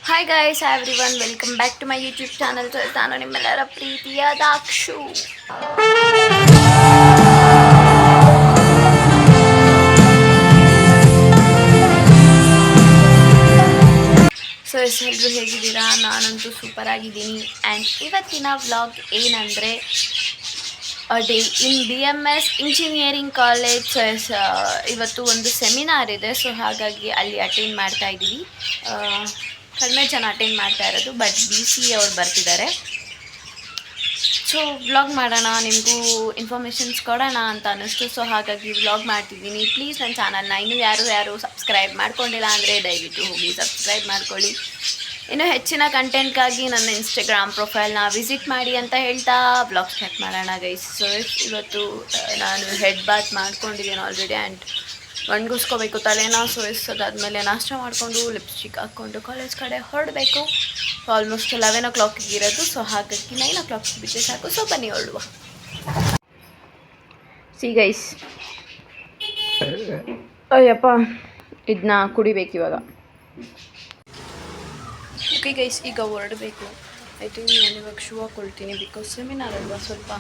Hi guys everyone welcome back to my YouTube channel. ನಾನು ನಿಮ್ಮೆಲ್ಲರ ಪ್ರೀತಿಯ ದಾಕ್ಷು. So ಎಲ್ಲರೂ ಹೇಗಿದ್ದೀರಾ? ನಾನಂತೂ ಸೂಪರ್ ಆಗಿದ್ದೀನಿ. ಆ್ಯಂಡ್ ಇವತ್ತಿನ ವ್ಲಾಗ್ ಏನಂದರೆ day in BMS engineering college. ಇವತ್ತು ಒಂದು ಸೆಮಿನಾರ್ ಇದೆ, ಸೊ ಹಾಗಾಗಿ ಅಲ್ಲಿ ಅಟೆಂಡ್ ಮಾಡ್ತಾ ಇದ್ದೀವಿ. ಕಡಿಮೆ ಜನ ಅಟೆಂಡ್ ಮಾಡ್ತಾ ಇರೋದು, ಬಟ್ BC ಅವ್ರು ಬರ್ತಿದ್ದಾರೆ. ಸೊ ವ್ಲಾಗ್ ಮಾಡೋಣ, ನಿಮಗೂ ಇನ್ಫಾರ್ಮೇಷನ್ಸ್ ಕೊಡೋಣ ಅಂತ ಅನ್ನಿಸ್ತು. ಸೊ ಹಾಗಾಗಿ ವ್ಲಾಗ್ ಮಾಡ್ತಿದ್ದೀನಿ. ಪ್ಲೀಸ್ ನನ್ನ ಚಾನಲ್ನ ಇನ್ನೂ ಯಾರು ಸಬ್ಸ್ಕ್ರೈಬ್ ಮಾಡ್ಕೊಂಡಿಲ್ಲ ಅಂದರೆ ದಯವಿಟ್ಟು ಹೋಗಿ ಸಬ್ಸ್ಕ್ರೈಬ್ ಮಾಡ್ಕೊಳ್ಳಿ. ಇನ್ನೂ ಹೆಚ್ಚಿನ ಕಂಟೆಂಟ್ಗಾಗಿ ನನ್ನ ಇನ್ಸ್ಟಾಗ್ರಾಮ್ ಪ್ರೊಫೈಲ್ನ ವಿಸಿಟ್ ಮಾಡಿ ಅಂತ ಹೇಳ್ತಾ ವ್ಲಾಗ್ ಸ್ಟಾರ್ಟ್ ಮಾಡೋಣ ಗೈಸ್. ಸೊ ಇವತ್ತು ನಾನು ಹೆಡ್ ಬಾತ್ ಮಾಡ್ಕೊಂಡಿದ್ದೀನಿ ಆಲ್ರೆಡಿ ಆ್ಯಂಡ್ ಒಣಗಿಸ್ಕೋಬೇಕು ತಲೆನ. ಸೊ ಅದಾದಮೇಲೆ ನಾಷ್ಟ ಮಾಡಿಕೊಂಡು ಲಿಪ್ಸ್ಟಿಕ್ ಹಾಕ್ಕೊಂಡು ಕಾಲೇಜ್ ಕಡೆ ಹೊರಡಬೇಕು. ಆಲ್ಮೋಸ್ಟ್ 11 o'clock ಇರೋದು, ಸೊ ಹಾಗಾಗಿ 9 o'clock ಬಿಟ್ಟರೆ ಸಾಕು. ಸೊ ಬನ್ನಿ ಹೊರಡುವ. ಸಿ ಗೈಸ್, ಅಯ್ಯಪ್ಪ ಇದನ್ನ ಕುಡಿಬೇಕು ಇವಾಗ. ಓಕೆ ಗೈಸ್, ಈಗ ಹೊರಡಬೇಕು. ಐ ಥಿಂಕ್ ನಾನು ಇವಾಗ ಶೂ ಹಾಕ್ಕೊಳ್ತೀನಿ, ಬಿಕಾಸ್ ಸೆಮಿನಾರ್ ಅಲ್ವಾ, ಸ್ವಲ್ಪ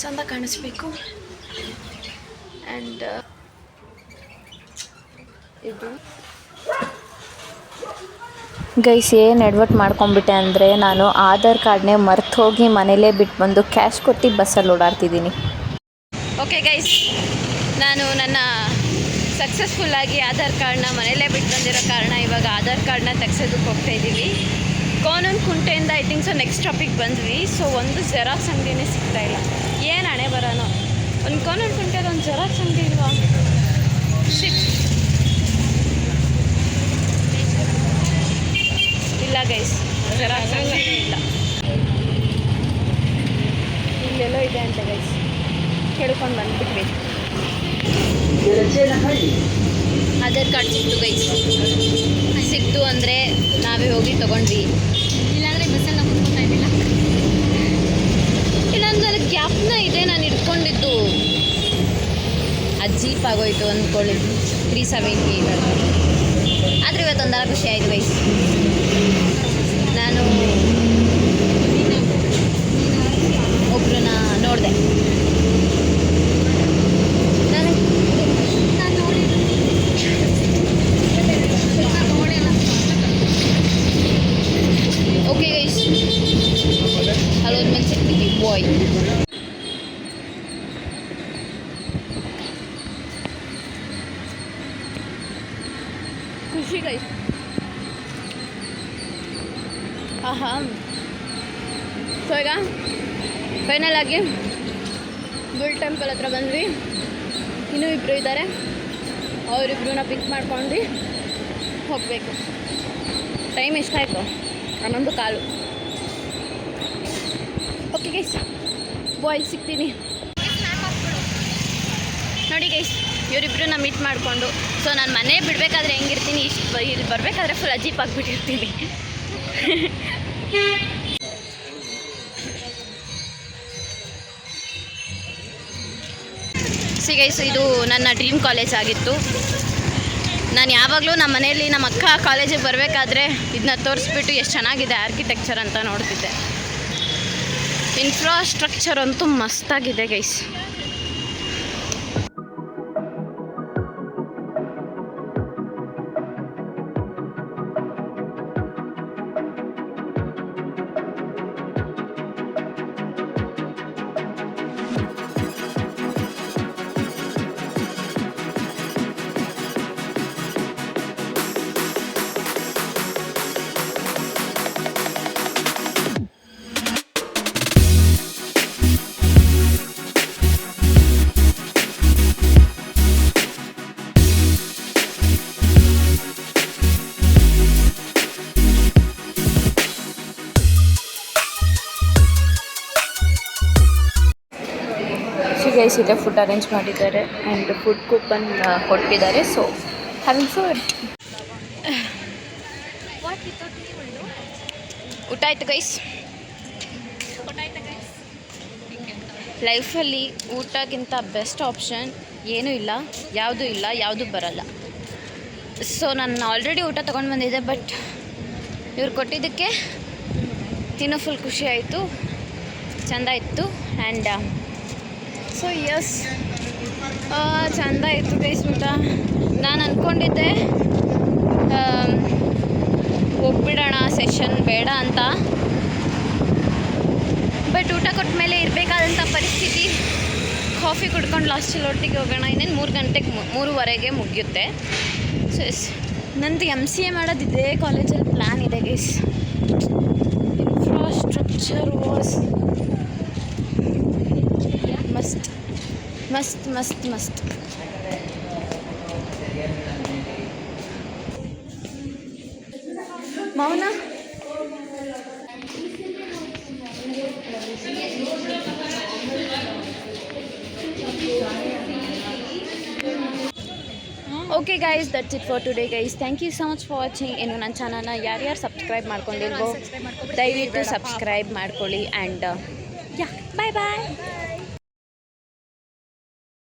ಚೆಂದ ಕಾಣಿಸ್ಬೇಕು. ಆ್ಯಂಡ್ ಇದು ಗೈಸ್ ಏನು ಎಡ್ವರ್ಟ್ ಮಾಡ್ಕೊಂಬಿಟ್ಟೆ ಅಂದರೆ, ನಾನು ಆಧಾರ್ ಕಾರ್ಡ್ನೇ ಮರ್ತು ಹೋಗಿ ಮನೇಲೇ ಬಿಟ್ಟು ಬಂದು ಕ್ಯಾಶ್ ಕೊಟ್ಟು ಬಸ್ಸಲ್ಲಿ ಓಡಾಡ್ತಿದ್ದೀನಿ. ಓಕೆ ಗೈಸ್, ನಾನು ನನ್ನ ಸಕ್ಸಸ್ಫುಲ್ಲಾಗಿ ಆಧಾರ್ ಕಾರ್ಡ್ನ ಮನೇಲೇ ಬಿಟ್ಟು ಬಂದಿರೋ ಕಾರಣ ಇವಾಗ ಆಧಾರ್ ಕಾರ್ಡ್ನ ತೆಗ್ಸೋದಕ್ಕೆ ಹೋಗ್ತಾಯಿದ್ದೀವಿ. ಕಾನೂನು ಕುಂಟೆಯಿಂದ I think so next topic ಬಂದ್ವಿ. ಸೊ ಒಂದು ಜೆರಾಕ್ಸ್ ಅಂಗಡಿನೇ ಸಿಗ್ತಾಯಿಲ್ಲ. ಏನು ಹಣೆ ಬರೋಣ, ಒಂದು ಕಾನೂನು ಕುಂಟೆದ ಒಂದು ಜೆರಾಕ್ಸ್ ಅಂಗಡಿ ಇಲ್ವಾ? ಇಲ್ಲ ಗೈಸ್, ಜೆರಾಕ್ಸ್ ಅಂಗಡಿನೇ ಇಲ್ಲ. ಇಲ್ಲೆಲ್ಲೋ ಇದೆ ಅಂತ ಗೈಸ್, ಕೇಳ್ಕೊಂಡು ಬಂದುಬಿಟ್ವಿ. ಆಧಾರ್ ಕಾರ್ಡ್ ಸಿಕ್ತು ಗೈಸ್. ಸಿಕ್ತು ಅಂದರೆ ನಾವೇ ಹೋಗಿ ತೊಗೊಂಡ್ವಿ. ಇಲ್ಲಾಂದರೆ ಬಸ್ಸಲ್ಲಿ ನಾವು ಕುತ್ಕೊತಾ ಇದ್ದಿಲ್ಲ. ಇಲ್ಲಾಂದ್ರೆ ಗ್ಯಾಪ್ನ ಇದೆ ನಾನು ಇಟ್ಕೊಂಡಿದ್ದು. ಅದು ಜೀಪ್ ಆಗೋಯ್ತು ಅಂದ್ಕೊಳ್ಳಿ, 370. ಆದರೆ ಇವತ್ತೊಂದರ ಖುಷಿ ಆಯಿತು ಗೈಸ್. ನಾನು ಒಬ್ಬರನ್ನ ನೋಡಿದೆ. ಓಕೆ ಗೈಸ್, ಅಲ್ಲೋದ ಮೇಲೆ ಸಿಕ್ತೀವಿ ಬಾಯ್. ಖುಷಿ ಗೈಸ್. ಆಹಾ, ಸೊ ಈಗ ಫೈನಲ್ ಆಗಿ ಬುಲ್ ಟೆಂಪಲ್ ಹತ್ರ ಬಂದ್ವಿ. ಇನ್ನೂ ಇಬ್ಬರು ಇದ್ದಾರೆ, ಅವರಿಬ್ಬರನ್ನ ಪಿಕ್ ಮಾಡ್ಕೊಂಡು ಹೋಗಬೇಕು. ಟೈಮ್ ಎಷ್ಟಾಯಿತು? 11:15. ಓಕೆ ಗೈಸ್, ಬಾಯ್ ಸಿಗ್ತೀನಿ. ನೋಡಿ ಗೈಸ್, ಇವರಿಬ್ಬರನ್ನ ಮೀಟ್ ಮಾಡಿಕೊಂಡು, ಸೊ ನಾನು ಮನೆ ಬಿಡಬೇಕಾದ್ರೆ ಹೆಂಗಿರ್ತೀನಿ, ಇಲ್ಲಿ ಬರಬೇಕಾದ್ರೆ ಫುಲ್ ಅಜೀಪ್ ಆಗಿಬಿಟ್ಟಿರ್ತೀನಿ. ಸಿ ಗೈಸ್, ಇದು ನನ್ನ ಡ್ರೀಮ್ ಕಾಲೇಜ್ ಆಗಿತ್ತು. ನಾನು ಯಾವಾಗಲೂ ನಮ್ಮ ಮನೆಯಲ್ಲಿ ನಮ್ಮ ಅಕ್ಕ ಕಾಲೇಜಿಗೆ ಬರಬೇಕಾದ್ರೆ ಇದನ್ನ ತೋರಿಸ್ಬಿಟ್ಟು ಎಷ್ಟು ಚೆನ್ನಾಗಿದೆ ಆರ್ಕಿಟೆಕ್ಚರ್ ಅಂತ ನೋಡ್ತಿದ್ದೆ. ಇನ್ಫ್ರಾಸ್ಟ್ರಕ್ಚರ್ ಅಂತೂ ಮಸ್ತಾಗಿದೆ ಗೈಸ್. ಗೈಸ್, ಇದೆ ಫುಡ್ ಅರೇಂಜ್ ಮಾಡಿದ್ದಾರೆ ಆ್ಯಂಡ್ ಫುಡ್ ಕೂಪನ್ ಕೊಟ್ಟಿದ್ದಾರೆ. So having food. ಊಟ ಆಯ್ತು ಗೈಸ್. ಲೈಫಲ್ಲಿ ಊಟಕ್ಕಿಂತ ಬೆಸ್ಟ್ ಆಪ್ಷನ್ ಏನೂ ಇಲ್ಲ, ಯಾವುದೂ ಇಲ್ಲ, ಯಾವುದೂ ಬರಲ್ಲ. ಸೊ ನಾನು ಆಲ್ರೆಡಿ ಊಟ ತೊಗೊಂಡು ಬಂದಿದ್ದೆ, ಬಟ್ ಇವ್ರು ಕೊಟ್ಟಿದ್ದಕ್ಕೆ ಇನ್ನೂ ಫುಲ್ ಖುಷಿ ಆಯಿತು, ಚೆಂದ ಇತ್ತು. ಆ್ಯಂಡ್ ಸೊ ಯಸ್, ಚೆಂದ ಇತ್ತು ಗೈಸ್ ಊಟ. ನಾನು ಅಂದ್ಕೊಂಡಿದ್ದೆ ಹೋಗ್ಬಿಡೋಣ ಸೆಷನ್ ಬೇಡ ಅಂತ, ಬಟ್ ಊಟ ಕೊಟ್ಟ ಮೇಲೆ ಇರಬೇಕಾದಂಥ ಪರಿಸ್ಥಿತಿ. ಕಾಫಿ ಕುಡ್ಕೊಂಡು ಲಾಸ್ಟಲ್ಲಿ ಒಟ್ಟಿಗೆ ಹೋಗೋಣ. ಇನ್ನೇನು 3:30ಗೆ ಮುಗಿಯುತ್ತೆ. ಸೊ ಎಸ್, ನಂದು MCA ಮಾಡೋದಿದೆ ಕಾಲೇಜಲ್ಲಿ ಪ್ಲ್ಯಾನ್ ಇದೆ ಗೈಸ್. ಇನ್ಫ್ರಾಸ್ಟ್ರಕ್ಚರ್ ವಾಸ್ ಮಸ್ತ್ ಮಸ್ತ್ ಮಸ್ತ್ ಮಸ್ತ್. ಮೌನ okay guys, that's it for today guys. Thank you so much for watching. ಇನ್ನು ನನ್ನ ಚಾನಲ್ನ ಯಾರ್ಯಾರು ಸಬ್ಸ್ಕ್ರೈಬ್ ಮಾಡ್ಕೊಂಡಿಲ್ವೋ ದಯವಿಟ್ಟು ಸಬ್ಸ್ಕ್ರೈಬ್ ಮಾಡ್ಕೊಳ್ಳಿ. And yeah, bye bye.